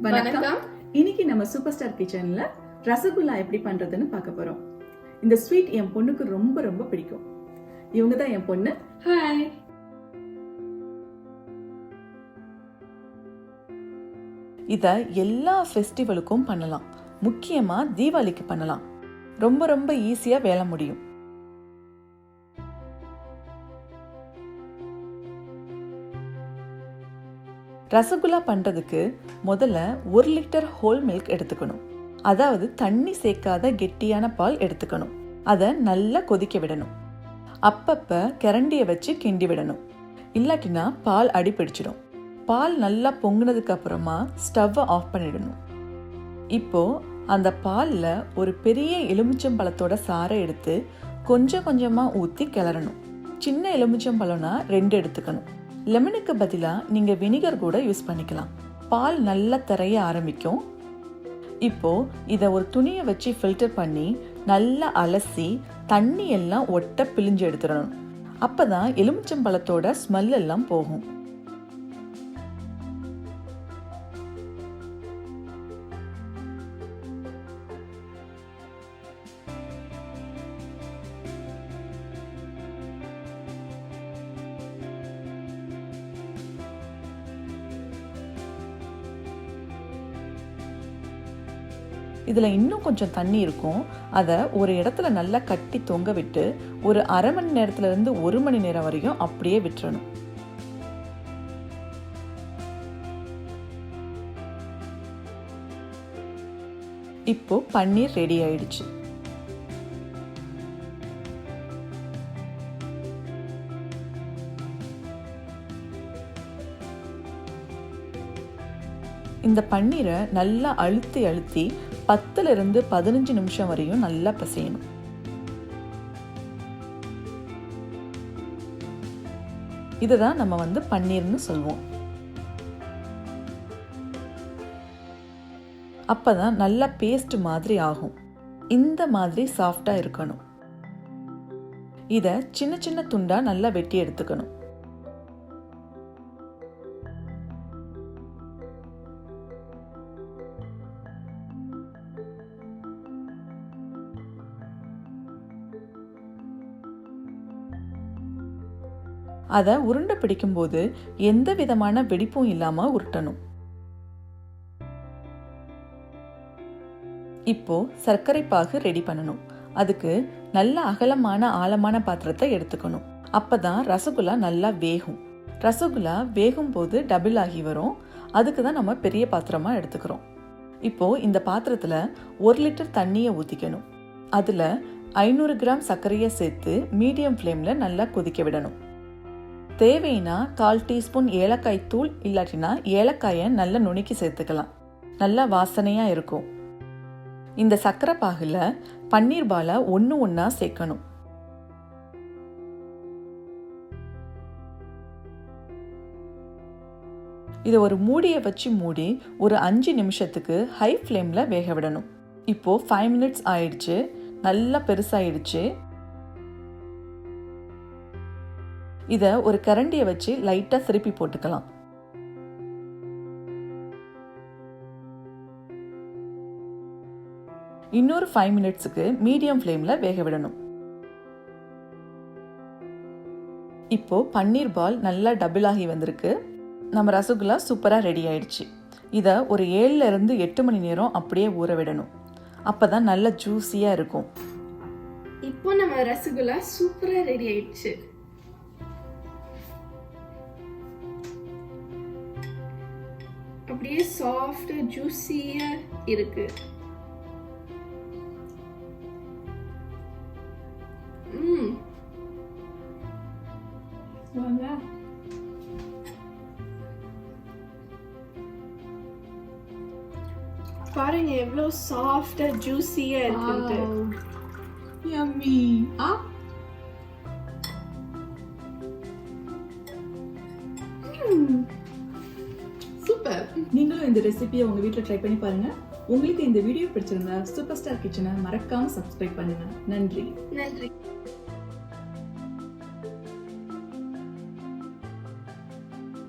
வணக்கம். இன்னைக்கு நம்ம சூப்பர் ஸ்டார் கிச்சன்ல ரசகுல்லா எப்படி பண்றதுன்னு பார்க்க போறோம். இந்த ஸ்வீட் என் பொண்ணுக்கு ரொம்ப ரொம்ப பிடிக்கும். இவங்க தான் என் பொண்ணு. ஹாய். இத எல்லா ஃபெஸ்டிவலுக்கும் பண்ணலாம். முக்கியமா தீபாவளிக்கு பண்ணலாம். ரொம்ப ரொம்ப ஈஸியா வேலை முடியும். ரசகுல்லா பண்றதுக்கு முதல்ல 1 லிட்டர் ஹோல் மில்க் எடுத்துக்கணும். அதாவது தண்ணி சேர்க்காத கெட்டியான பால் எடுத்துக்கணும். அதை நல்லா கொதிக்க விடணும். அப்பப்ப கரண்டியை வச்சு கிண்டி விடணும். இல்லாட்டினா பால் அடி பிடிச்சிடும். பால் நல்லா பொங்குனதுக்கு அப்புறமா ஸ்டவ்வை ஆஃப் பண்ணிடணும். இப்போ அந்த பாலில் ஒரு பெரிய எலுமிச்சம்பழத்தோட சாறை எடுத்து கொஞ்சம் கொஞ்சமா ஊற்றி கிளறணும். சின்ன எலுமிச்சம்பழம்னா 2 எடுத்துக்கணும். லெமனுக்கு பதிலாக நீங்கள் வினிகர் கூட யூஸ் பண்ணிக்கலாம். பால் நல்லா திரைய ஆரம்பிக்கும். இப்போ இதை ஒரு துணியை வச்சு ஃபில்டர் பண்ணி நல்லா அலசி தண்ணி எல்லாம் ஒட்ட பிழிஞ்சு எடுத்துடணும். அப்பதான் எலுமிச்சம்பழத்தோட ஸ்மெல் எல்லாம் போகும். இதில் இன்னும் கொஞ்சம் தண்ணி இருக்கும். அதை ஒரு இடத்துல நல்லா கட்டி தொங்க விட்டு ஒரு அரை மணி நேரத்துலேருந்து 1 மணி நேரம் வரையும் அப்படியே விட்டுறணும். இப்போ பன்னீர் ரெடி ஆயிடுச்சு. இந்த பன்னீரை நல்லா அழுத்தி 10லிருந்து 15 நிமிஷம் வரையும் நல்லா பிசையணும். இதுதான் நம்ம பன்னீர்னு சொல்வோம். அப்பதான் நல்லா பேஸ்ட் மாதிரி ஆகும். இந்த மாதிரி சாஃப்டா இருக்கணும். இத சின்ன சின்ன துண்டா நல்லா வெட்டி எடுத்துக்கணும். அதை உருண்டை பிடிக்கும் போது எந்த விதமான வெடிப்பும் இல்லாம உருட்டணும். இப்போ சர்க்கரை பாகு ரெடி பண்ணணும். அதுக்கு நல்ல அகலமான ஆழமான பாத்திரத்தை எடுத்துக்கணும். அப்பதான் ரசகுல்லா நல்லா வேகும். ரசகுல்லா வேகும் போது டபுள் ஆகி வரும். அதுக்கு தான் நம்ம பெரிய பாத்திரமா எடுத்துக்கிறோம். இப்போ இந்த பாத்திரத்துல 1 லிட்டர் தண்ணியை ஊத்திக்கணும். அதுல 500 கிராம் சர்க்கரையை சேர்த்து மீடியம் ஃப்ளேம்ல நல்லா கொதிக்க விடணும். தேவைன்னா 1/4 டீஸ்பூன் ஏலக்காய் தூள், இல்லாட்டினா ஏலக்காயை நல்லா நுணுக்கி சேர்த்துக்கலாம். நல்லா வாசனையா இருக்கும். இந்த சர்க்கரை பாகுல பன்னீர் பாலை ஒன்னா சேர்க்கணும். இதை ஒரு மூடியை வச்சு மூடி ஒரு 5 நிமிஷத்துக்கு ஹை ஃப்ளேம்ல வேக விடணும். இப்போ 5 மினிட்ஸ் ஆயிடுச்சு. நல்லா பெருசாயிடுச்சு. இத ஒரு கரண்டியை வச்சு லைட்டா திருப்பி போட்டுக்கலாம். இன்னொரு 5 மினிட்ஸுக்கு மீடியம் ஃப்ளேம்ல வேக விடணும். இப்போ பன்னீர் பால் நல்லா டபுள் ஆகி வந்திருக்கு. நம்ம ரசகுல்லா சூப்பரா ரெடி ஆயிடுச்சு. இத ஒரு 7லிருந்து 8 மணி நேரம் அப்படியே ஊற விடணும். அப்பதான் நல்ல ஜூஸியா இருக்கும். இப்போ நம்ம ரசகுல்லா சூப்பரா ரெடி ஆயிடுச்சு. அப்படியே சாஃப்ட் ஜூஸியா இருக்கு. பாருங்க எவ்வளவு சாஃப்டா ஜூஸியா இருக்கு. Yummy. சூப்பர். நீங்களும் இந்த ரெசிபியை உங்க வீட்டில் ட்ரை பண்ணி பாருங்க. உங்களுக்கு இந்த வீடியோ பிடிச்சிருந்தா சூப்பர் ஸ்டார் கிச்சனை மறக்காம சப்ஸ்கிரைப் பண்ணுங்க. நன்றி.